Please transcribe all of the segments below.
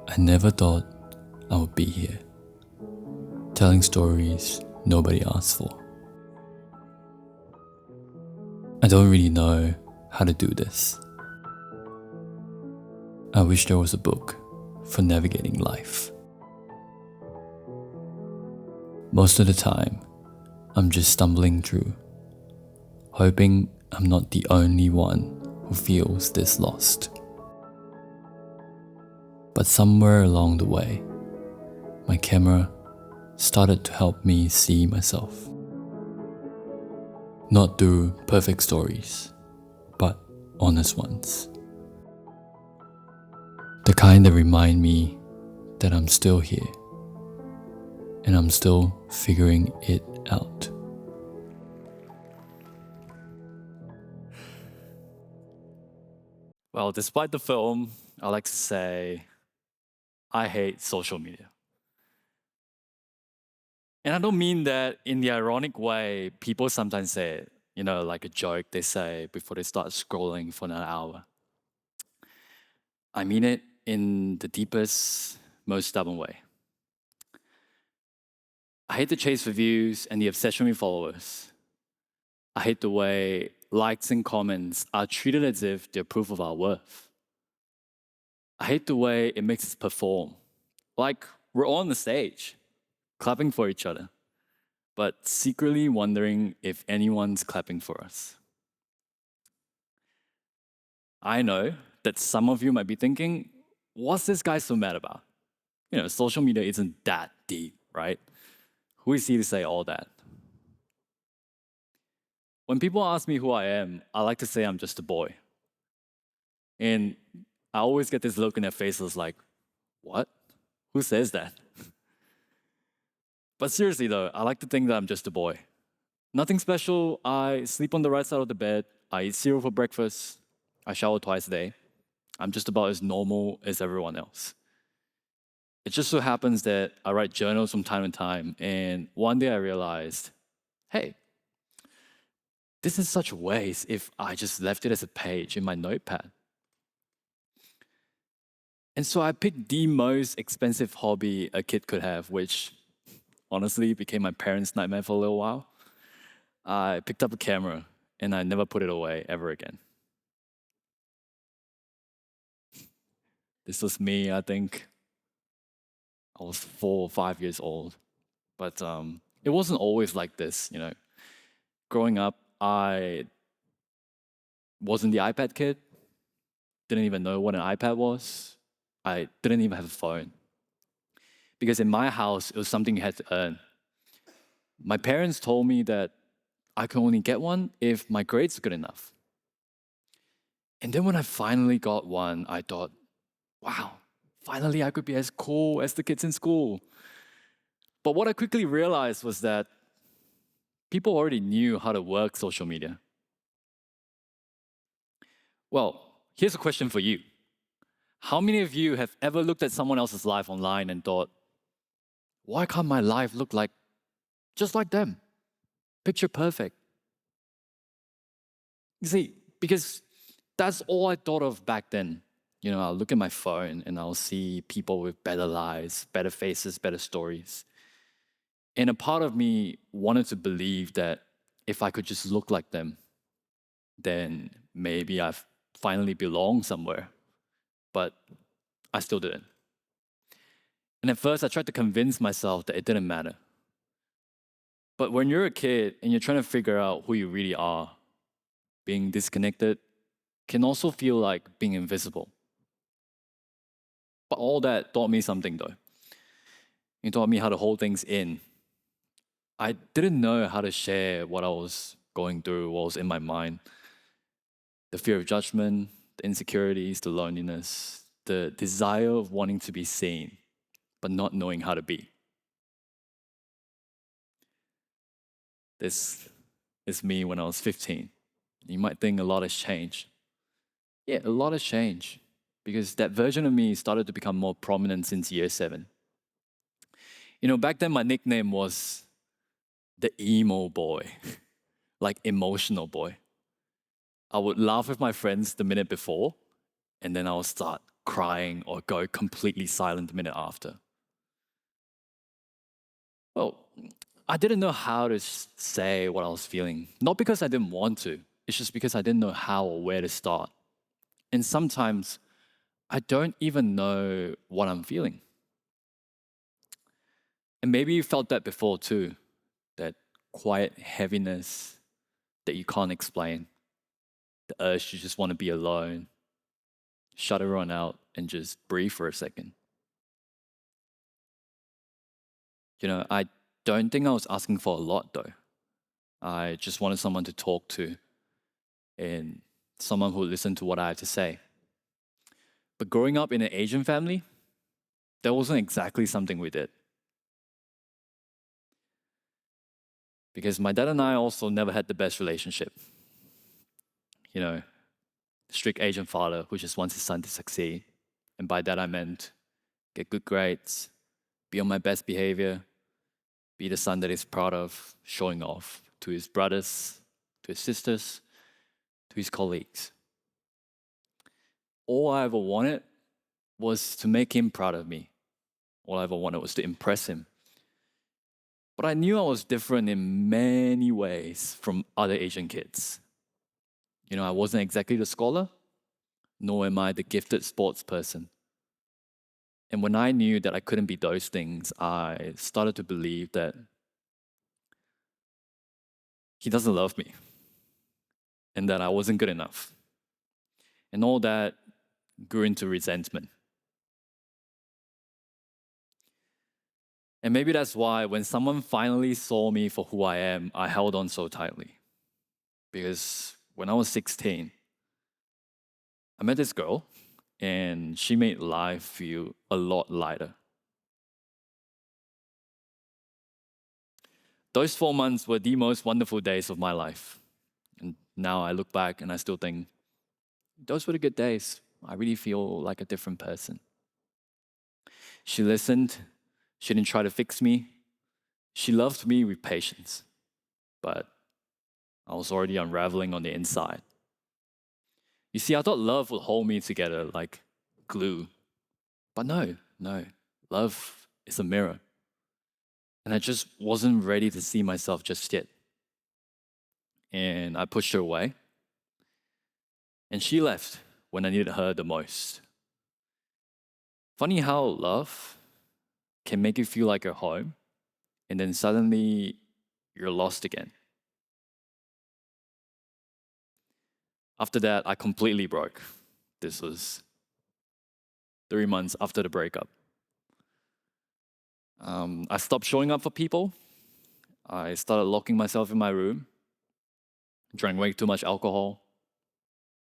I never thought I would be here, telling stories nobody asked for. I don't really know how to do this. I wish there was a book for navigating life. Most of the time, I'm just stumbling through, hoping I'm not the only one who feels this lost. But somewhere along the way, my camera started to help me see myself. Not through perfect stories, but honest ones. The kind that remind me that I'm still here and I'm still figuring it out. Well, despite the film, I like to say I hate social media. And I don't mean that in the ironic way people sometimes say it, like a joke they say before they start scrolling for an hour. I mean it in the deepest, most stubborn way. I hate the chase for views and the obsession with followers. I hate the way likes and comments are treated as if they're proof of our worth. I hate the way it makes us perform. Like we're all on the stage, clapping for each other, but secretly wondering if anyone's clapping for us. I know that some of you might be thinking, what's this guy so mad about? Social media isn't that deep, right? Who is he to say all that? When people ask me who I am, I like to say I'm just a boy. And I always get this look in their faces like, what? Who says that? But seriously though, I like to think that I'm just a boy. Nothing special. I sleep on the right side of the bed. I eat cereal for breakfast. I shower twice a day. I'm just about as normal as everyone else. It just so happens that I write journals from time to time, and one day I realized, hey, this is such a waste if I just left it as a page in my notepad. And so I picked the most expensive hobby a kid could have, which honestly became my parents' nightmare for a little while. I picked up a camera and I never put it away ever again. This was me, I think I was 4 or 5 years old. But it wasn't always like this, Growing up, I wasn't the iPad kid, didn't even know what an iPad was. I didn't even have a phone. Because in my house, it was something you had to earn. My parents told me that I could only get one if my grades were good enough. And then when I finally got one, I thought, wow, finally I could be as cool as the kids in school. But what I quickly realized was that people already knew how to work social media. Well, here's a question for you. How many of you have ever looked at someone else's life online and thought, why can't my life look like just like them? Picture perfect. You see, because that's all I thought of back then. I'll look at my phone and I'll see people with better lives, better faces, better stories. And a part of me wanted to believe that if I could just look like them, then maybe I've finally belong somewhere. But I still didn't. And at first, I tried to convince myself that it didn't matter. But when you're a kid and you're trying to figure out who you really are, being disconnected can also feel like being invisible. But all that taught me something though. It taught me how to hold things in. I didn't know how to share what I was going through, what was in my mind. The fear of judgment, the insecurities, the loneliness, the desire of wanting to be seen, but not knowing how to be. This is me when I was 15. You might think a lot has changed. Yeah, a lot has changed because that version of me started to become more prominent since year 7. Back then my nickname was the emo boy, like emotional boy. I would laugh with my friends the minute before, and then I would start crying or go completely silent the minute after. Well, I didn't know how to say what I was feeling. Not because I didn't want to, it's just because I didn't know how or where to start. And sometimes I don't even know what I'm feeling. And maybe you felt that before too, that quiet heaviness that you can't explain, the urge to just want to be alone, shut everyone out, and just breathe for a second. I don't think I was asking for a lot though. I just wanted someone to talk to and someone who would listen to what I had to say. But growing up in an Asian family, that wasn't exactly something we did. Because my dad and I also never had the best relationship. You know, strict Asian father who just wants his son to succeed. And by that I meant get good grades, be on my best behavior, be the son that he's proud of, showing off to his brothers, to his sisters, to his colleagues. All I ever wanted was to make him proud of me. All I ever wanted was to impress him. But I knew I was different in many ways from other Asian kids. I wasn't exactly the scholar, nor am I the gifted sports person. And when I knew that I couldn't be those things, I started to believe that he doesn't love me and that I wasn't good enough. And all that grew into resentment. And maybe that's why when someone finally saw me for who I am, I held on so tightly. Because when I was 16, I met this girl and she made life feel a lot lighter. Those 4 months were the most wonderful days of my life. And now I look back and I still think, those were the good days. I really feel like a different person. She listened. She didn't try to fix me. She loved me with patience. But I was already unraveling on the inside. You see, I thought love would hold me together like glue. But no. Love is a mirror. And I just wasn't ready to see myself just yet. And I pushed her away. And she left when I needed her the most. Funny how love can make you feel like you're home, and then suddenly you're lost again. After that, I completely broke. This was 3 months after the breakup. I stopped showing up for people. I started locking myself in my room, drank way too much alcohol,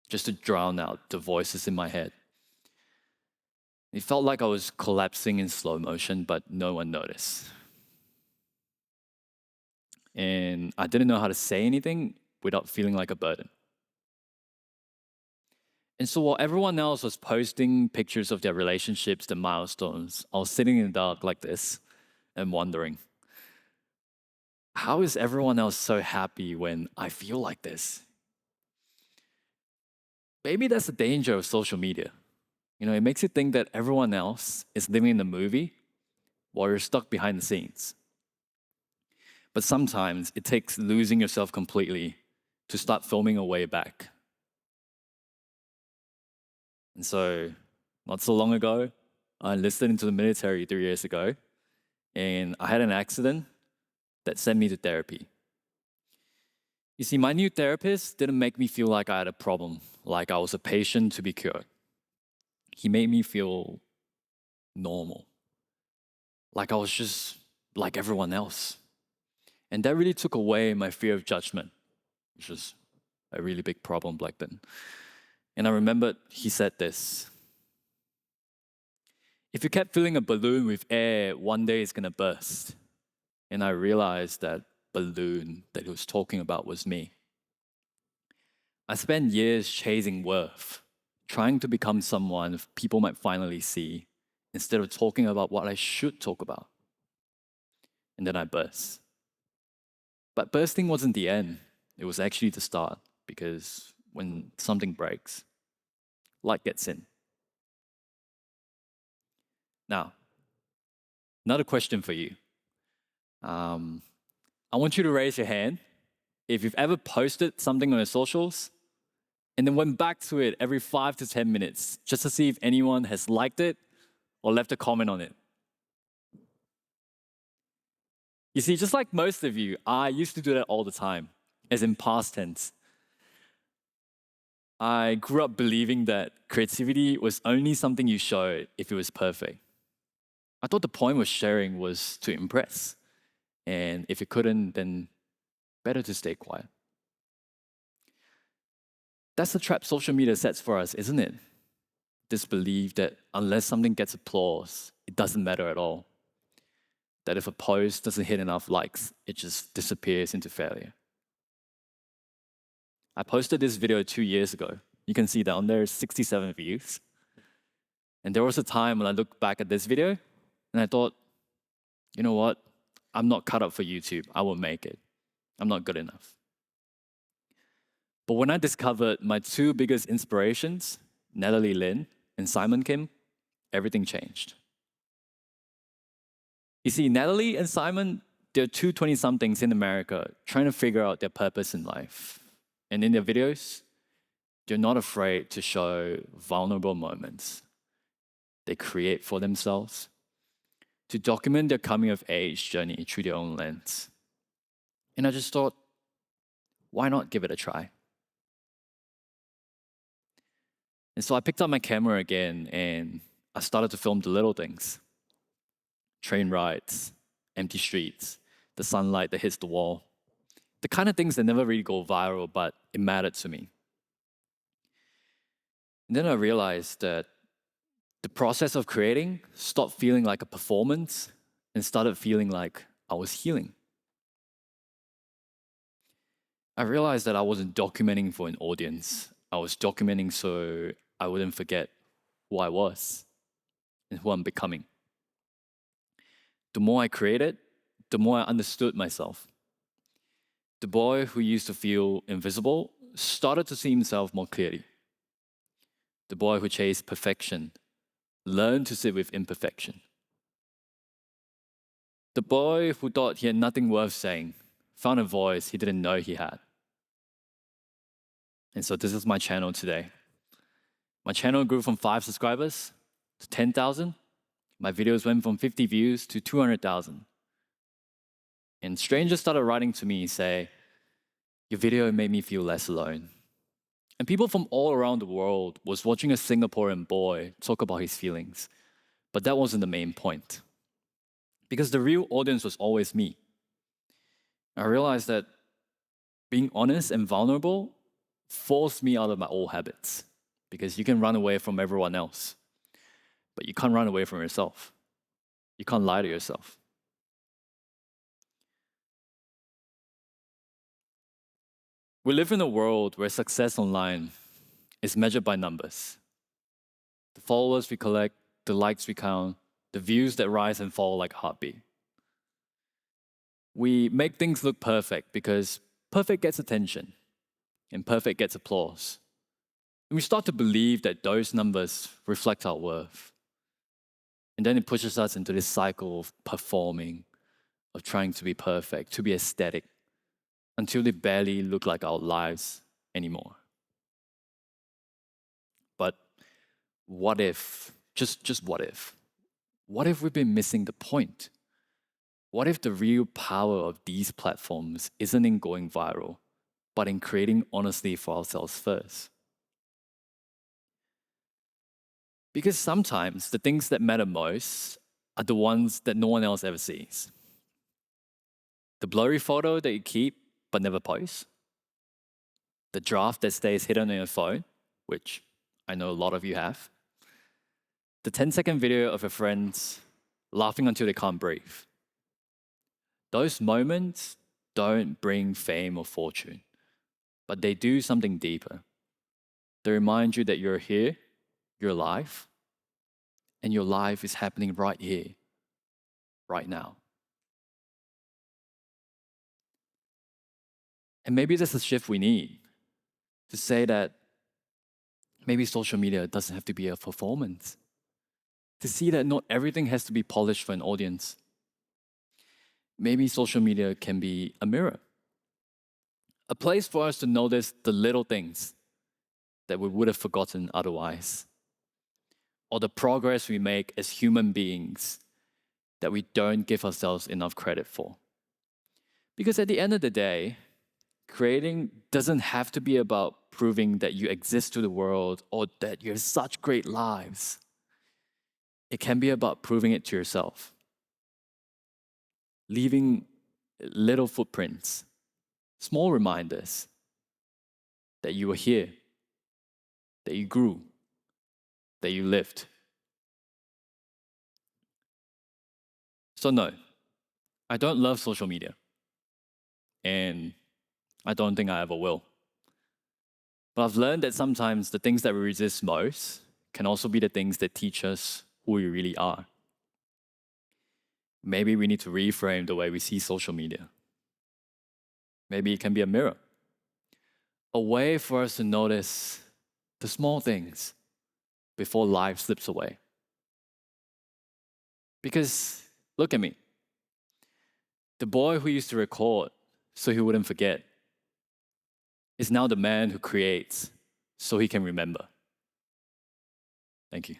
just to drown out the voices in my head. It felt like I was collapsing in slow motion, but no one noticed. And I didn't know how to say anything without feeling like a burden. And so while everyone else was posting pictures of their relationships, the milestones, I was sitting in the dark like this and wondering, how is everyone else so happy when I feel like this? Maybe that's the danger of social media. It makes you think that everyone else is living in the movie while you're stuck behind the scenes. But sometimes it takes losing yourself completely to start filming a way back. And so, not so long ago, I enlisted into the military 3 years ago, and I had an accident that sent me to therapy. You see, my new therapist didn't make me feel like I had a problem, like I was a patient to be cured. He made me feel normal, like I was just like everyone else. And that really took away my fear of judgment, which was a really big problem back then. And I remembered he said this: if you kept filling a balloon with air, one day it's gonna burst. And I realized that balloon that he was talking about was me. I spent years chasing worth, trying to become someone people might finally see, instead of talking about what I should talk about. And then I burst. But bursting wasn't the end. It was actually the start, because when something breaks, light gets in. Now, another question for you. I want you to raise your hand if you've ever posted something on your socials and then went back to it every 5 to 10 minutes just to see if anyone has liked it or left a comment on it. You see, just like most of you, I used to do that all the time, as in past tense. I grew up believing that creativity was only something you showed if it was perfect. I thought the point of sharing was to impress. And if it couldn't, then better to stay quiet. That's the trap social media sets for us, isn't it? This belief that unless something gets applause, it doesn't matter at all. That if a post doesn't hit enough likes, it just disappears into failure. I posted this video 2 years ago. You can see that on there, 67 views. And there was a time when I looked back at this video and I thought, you know what? I'm not cut up for YouTube. I won't make it. I'm not good enough. But when I discovered my two biggest inspirations, Natalie Lynn and Simon Kim, everything changed. You see, Natalie and Simon, they're two 20-somethings in America trying to figure out their purpose in life. And in their videos, they're not afraid to show vulnerable moments they create for themselves, to document their coming of age journey through their own lens. And I just thought, why not give it a try? And so I picked up my camera again and I started to film the little things. Train rides, empty streets, the sunlight that hits the wall. The kind of things that never really go viral, but it mattered to me. And then I realized that the process of creating stopped feeling like a performance and started feeling like I was healing. I realized that I wasn't documenting for an audience. I was documenting so I wouldn't forget who I was and who I'm becoming. The more I created, the more I understood myself. The boy who used to feel invisible started to see himself more clearly. The boy who chased perfection learned to sit with imperfection. The boy who thought he had nothing worth saying found a voice he didn't know he had. And so this is my channel today. My channel grew from 5 subscribers to 10,000. My videos went from 50 views to 200,000. And strangers started writing to me, say, your video made me feel less alone. And people from all around the world was watching a Singaporean boy talk about his feelings. But that wasn't the main point. Because the real audience was always me. I realized that being honest and vulnerable forced me out of my old habits. Because you can run away from everyone else. But you can't run away from yourself. You can't lie to yourself. We live in a world where success online is measured by numbers. The followers we collect, the likes we count, the views that rise and fall like a heartbeat. We make things look perfect because perfect gets attention and perfect gets applause. And we start to believe that those numbers reflect our worth. And then it pushes us into this cycle of performing, of trying to be perfect, to be aesthetic, until they barely look like our lives anymore. But what if, just what if? What if we've been missing the point? What if the real power of these platforms isn't in going viral, but in creating honestly for ourselves first? Because sometimes the things that matter most are the ones that no one else ever sees. The blurry photo that you keep but never post. The draft that stays hidden on your phone, which I know a lot of you have. The 10-second video of your friends laughing until they can't breathe. Those moments don't bring fame or fortune, but they do something deeper. They remind you that you're here, you're alive, and your life is happening right here, right now. And maybe that's the shift we need, to say that maybe social media doesn't have to be a performance. to see that not everything has to be polished for an audience. Maybe social media can be a mirror, a place for us to notice the little things that we would have forgotten otherwise, or the progress we make as human beings that we don't give ourselves enough credit for. Because at the end of the day, creating doesn't have to be about proving that you exist to the world or that you have such great lives. It can be about proving it to yourself, leaving little footprints, small reminders that you were here, that you grew, that you lived. So no, I don't love social media, and I don't think I ever will. But I've learned that sometimes the things that we resist most can also be the things that teach us who we really are. Maybe we need to reframe the way we see social media. Maybe it can be a mirror, a way for us to notice the small things before life slips away. Because look at me. The boy who used to record so he wouldn't forget is now the man who creates so he can remember. Thank you.